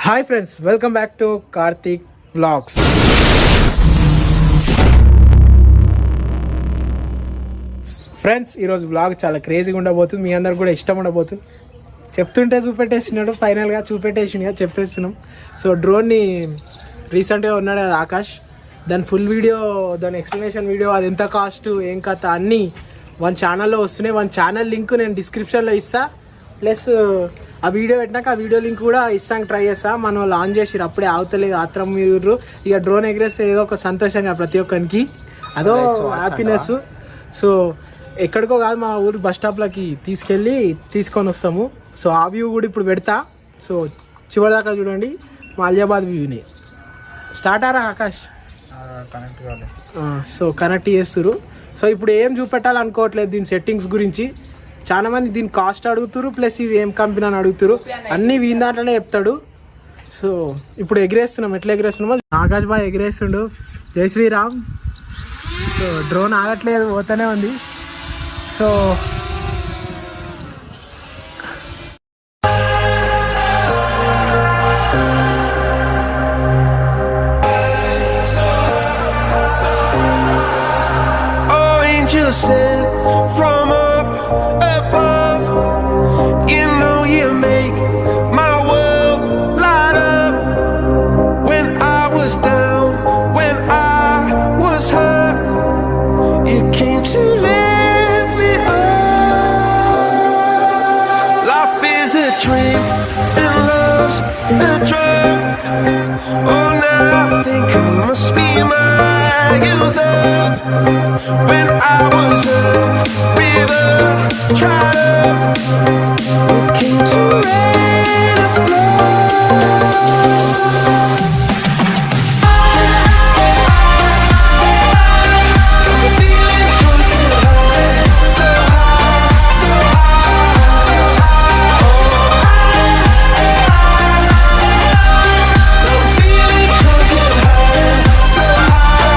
Hi friends, welcome back to Karthik vlogs. Friends, ఈరోజు vlog చాలా క్రేజీగా ఉండబోతుంది. మీ అందరికి కూడా ఇష్టం ఉండబోతుంది. చెప్తుంటే చూపెట్టేసినాడు, ఫైనల్గా చూపెట్టేసినగా చెప్పేస్తున్నాం. సో డ్రోన్ని రీసెంట్గా ఉన్నాడు కదా ఆకాష్, దాని ఫుల్ వీడియో, దాని ఎక్స్ప్లెనేషన్ వీడియో, అది ఎంత కాస్ట్, ఏం కథ అన్నీ వన్ ఛానల్లో వస్తున్నాయి. వన్ ఛానల్ లింక్ నేను డిస్క్రిప్షన్లో ఇస్తా, ప్లస్ ఆ వీడియో పెట్టినాక ఆ వీడియో లింక్ కూడా ఇస్తానికి ట్రై చేస్తా. మనం లాంచ్ చేసిరు, అప్పుడే ఆవుతలేదు ఆత్రం మీరు. ఇక డ్రోన్ ఎగరేస్తే ఏదో ఒక సంతోషంగా ప్రతి ఒక్కరికి, అదో హ్యాపీనెస్. సో ఎక్కడికో కాదు, మా ఊరు బస్ స్టాప్లకి తీసుకొని వస్తాము. సో ఆ వ్యూ కూడా ఇప్పుడు పెడతా. సో చివరిదాకా చూడండి మా అలియాబాద్ వ్యూని. స్టార్ట్ ఆరా ఆకాష్? సో కనెక్ట్ చేస్తురు. సో ఇప్పుడు ఏం చూపెట్టాలనుకోవట్లేదు దీని సెట్టింగ్స్ గురించి. చాలా మంది దీని కాస్ట్ అడుగుతారు, ప్లస్ ఇది ఏం కంపెనీ అని అడుగుతారు. అన్నీ వీని దాంట్లోనే చెప్తాడు. సో ఇప్పుడు ఎగిరేస్తున్నాం, ఎట్లా ఎగిరేస్తున్నామో ఆకాష్ బాయ్ ఎగిరేస్తుండు. జై శ్రీరామ్. సో డ్రోన్ ఆగట్లేదు, పోతూనే ఉంది. So from up above, you know you make my world light up. When I was down, when I was hurt, you came to lift me up. Life is a drink and love's a drug. Oh, now I think I must be my user. When I was a river dried up, it came to rain and flood. I'm feeling drunk and high, so high, so high. I'm feeling drunk and high, so high, so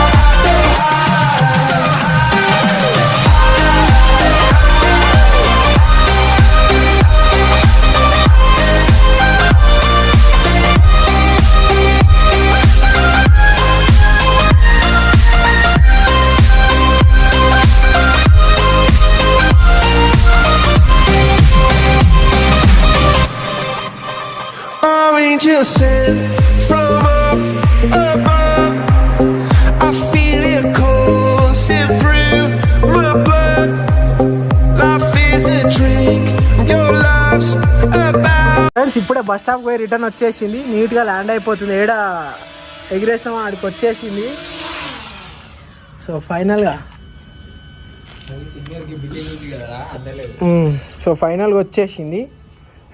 angels sent from up above. I feel it coursing through my blood. Life is a drink, your love's about. Friends, ఇప్పుడే bus stop పోయి return వచ్చేసింది. నీట్గా land అయిపోతుంది. ఏడ ఎగిరేసినామో ఆడికి వచ్చేసింది. So ఫైనల్గా వచ్చేసింది.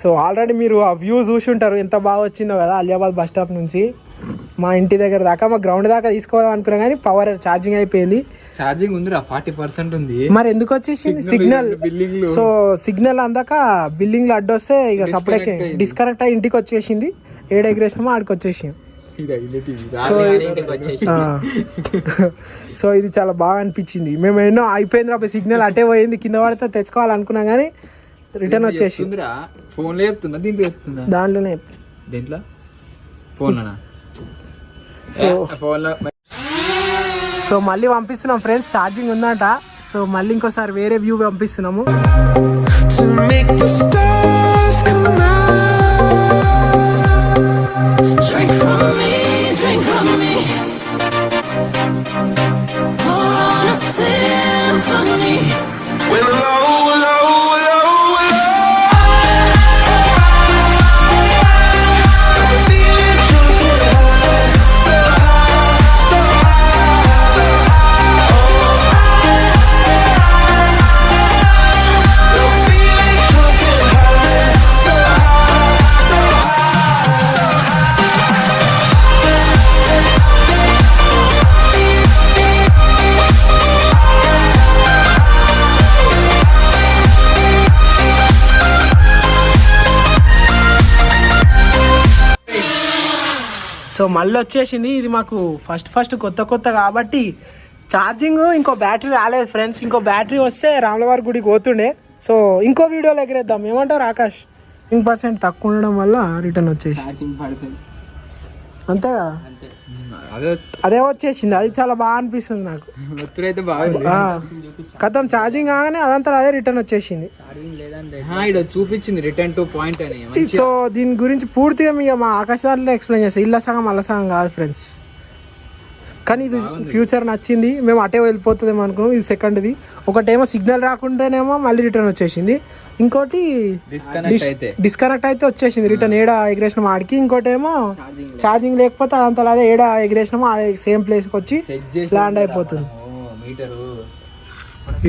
సో ఆల్రెడీ మీరు ఆ వ్యూ చూసి ఉంటారు, ఎంత బాగా వచ్చిందో కదా అలియాబాద్ బస్ స్టాప్ నుంచి మా ఇంటి దగ్గర దాకా, మా గ్రౌండ్ దాకా తీసుకోవాలని అనుకున్నా కానీ పవర్ ఛార్జింగ్ అయిపోయింది. ఛార్జింగ్ ఉంది, 40% ఉంది. మరి ఎందుకు వచ్చేసింది సిగ్నల్? సో సిగ్నల్ అందాక బిల్డింగ్ లో అడ్డొస్తే ఇక సపరేట్ డిస్కనెక్ట్ అయ్యి ఇంటికి వచ్చేసింది. ఏడు ఎగ్రేసినామో ఆడికి వచ్చేసింది. సో ఇది చాలా బాగా అనిపించింది. మేము ఎన్నో అయిపోయింది, సిగ్నల్ అటే పోయింది, కింద పడితే తెచ్చుకోవాలనుకున్నాం కానీ రిటర్న్ వచ్చేసి దాంట్లోనే. సో మళ్ళీ పంపిస్తున్నాం ఫ్రెండ్స్, ఛార్జింగ్ ఉందంట. సో మళ్ళీ ఇంకోసారి వేరే వ్యూ పంపిస్తున్నాము. సో మళ్ళీ వచ్చేసింది. ఇది మాకు ఫస్ట్ కొత్త కాబట్టి ఛార్జింగ్, ఇంకో బ్యాటరీ రాలేదు ఫ్రెండ్స్. ఇంకో బ్యాటరీ వస్తే రాములవారి గుడికి పోతుండే. సో ఇంకో వీడియోలో ఎగిరేద్దాం, ఏమంటారు ఆకాష్? 10% తక్కువ ఉండడం వల్ల రిటర్న్ వచ్చేసి ఛార్జింగ్ పర్సెంట్ అంతే కదా, అంతే. అదే అదే వచ్చేసింది. అది చాలా బాగా అనిపిస్తుంది నాకు. ఒత్తుడైతే బాగుంది. కథం ఛార్జింగ్ కాగానే అదంతా అదే రిటర్న్ వచ్చేసింది. ఇక్కడ చూపించింది రిటర్న్ టు పాయింట్ అని. సో దీని గురించి పూర్తిగా మీకు మా ఆకాశాల్లో ఎక్స్ప్లెయిన్ చేస్తాను. ఇళ్ళ సగం అల్ల సగం కాదు ఫ్రెండ్స్, కానీ ఇది ఫ్యూచర్ నచ్చింది. మేము అటే వెళ్ళిపోతుందేమో అనుకున్నాం. ఇది సెకండ్ది. ఒకటేమో సిగ్నల్ రాకుండానేమో మళ్ళీ రిటర్న్ వచ్చేసింది, ఇంకోటి డిస్కనెక్ట్ అయితే వచ్చేసింది రిటర్న్. ఏడా ఎగ్రేషన్ ఆడికి, ఇంకోటి ఏమో ఛార్జింగ్ లేకపోతే అదంతా అదే ఏడా ఎగ్రేషన్ సేమ్ ప్లేస్కి వచ్చి ల్యాండ్ అయిపోతుంది.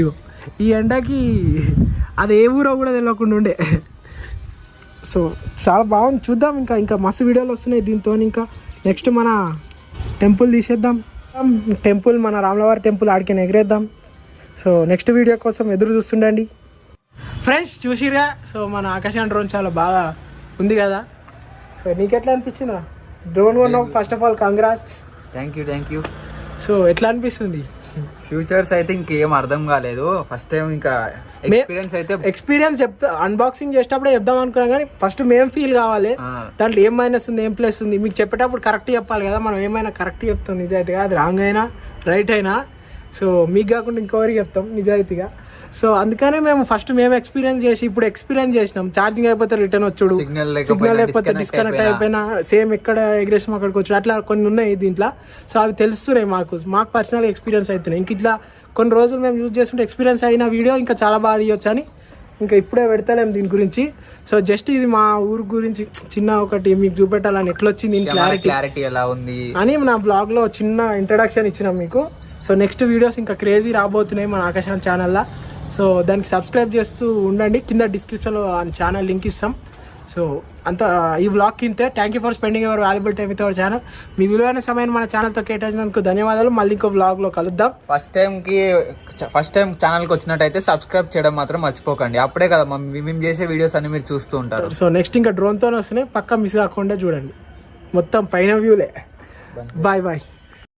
ఇగో ఈ ఎండకి అది ఏ ఊరో కూడా తెలియకుండా ఉండే. సో చాలా బాగుంది, చూద్దాం. ఇంకా మస్తు వీడియోలు వస్తున్నాయి దీంతో. ఇంకా నెక్స్ట్ మన టెంపుల్ తీసేద్దాం. టెంపుల్ మన రాములవారి టెంపుల్ ఆడికి ఎగరేద్దాం. సో నెక్స్ట్ వీడియో కోసం ఎదురు చూస్తుండండి ఫ్రెండ్స్. చూసిరా, సో మన ఆకాశం డ్రోన్ చాలా బాగా ఉంది కదా. సో నీకు ఎట్లా అనిపించిందా డ్రోన్ కొన్నావు? First of all congrats. Thank you. So ఎట్లా అనిపిస్తుంది? ఫ్యూచర్స్ అయితే ఇంకేం అర్థం కాలేదు. ఫస్ట్ టైం ఇంకా ఎక్స్పీరియన్స్ చెప్తా, అన్బాక్సింగ్ చేసేటప్పుడే చెప్దాం అనుకున్నా, కానీ ఫస్ట్ మేము ఫీల్ కావాలి. దాంట్లో ఏం మైనస్ ఉంది, ఏం ప్లస్ ఉంది, మీకు చెప్పేటప్పుడు కరెక్ట్ చెప్పాలి కదా. మనం ఏమైనా కరెక్ట్ చెప్తాం నిజాయితీగా, అది రాంగ్ అయినా రైట్ అయినా. సో మీకు కాకుండా ఇంకెవరికి చెప్తాం నిజాయితీగా. సో అందుకనే మేము ఎక్స్పీరియన్స్ చేసి ఇప్పుడు ఎక్స్పీరియన్స్ చేసినాం. ఛార్జింగ్ అయిపోతే రిటర్న్ వచ్చుడు, సిగ్నల్ లేకపోతే డిస్కనెక్ట్ అయిపోయినా సేమ్ ఎక్కడ ఎగ్రేషన్ అక్కడికి వచ్చాడు, అట్లా కొన్ని ఉన్నాయి దీంట్లో. సో అవి తెలుస్తున్నాయి మాకు పర్సనల్ ఎక్స్పీరియన్స్ అవుతున్నాయి. ఇంక ఇట్లా కొన్ని రోజులు మేము యూజ్ చేస్తుంటే ఎక్స్పీరియన్స్ అయిన వీడియో ఇంకా చాలా బాగా తీయొచ్చు అని ఇంకా ఇప్పుడే పెడతలేము దీని గురించి. సో జస్ట్ ఇది మా ఊరు గురించి చిన్న ఒకటి మీకు చూపెట్టాలని ఎట్లా వచ్చింది క్లారిటీ ఎలా ఉంది అని నా బ్లాగ్లో చిన్న ఇంట్రడక్షన్ ఇచ్చినాం మీకు. సో నెక్స్ట్ వీడియోస్ ఇంకా క్రేజీ రాబోతున్నాయి మన ఆకాశం ఛానల్లో. సో దానికి సబ్స్క్రైబ్ చేస్తూ ఉండండి. కింద డిస్క్రిప్షన్లో ఛానల్ లింక్ ఇస్తాం. సో అంతా ఈ వ్లాగ్ కింతే. Thank you for spending your valuable time with our channel. మీ విలువైన సమయం మన ఛానల్తో కేటాయించినందుకు ధన్యవాదాలు. మళ్ళీ ఇంకో వ్లాగ్లో కలుద్దాం. ఫస్ట్ టైం ఛానల్కి వచ్చినట్టయితే సబ్స్క్రైబ్ చేయడం మాత్రం మర్చిపోకండి. అప్పుడే కదా మేము చేసే వీడియోస్ అన్ని మీరు చూస్తూ ఉంటారు. సో నెక్స్ట్ ఇంకా డ్రోన్తోనే వస్తున్నాయి, పక్కా మిస్ కాకుండా చూడండి. మొత్తం పైన వ్యూలే. బాయ్.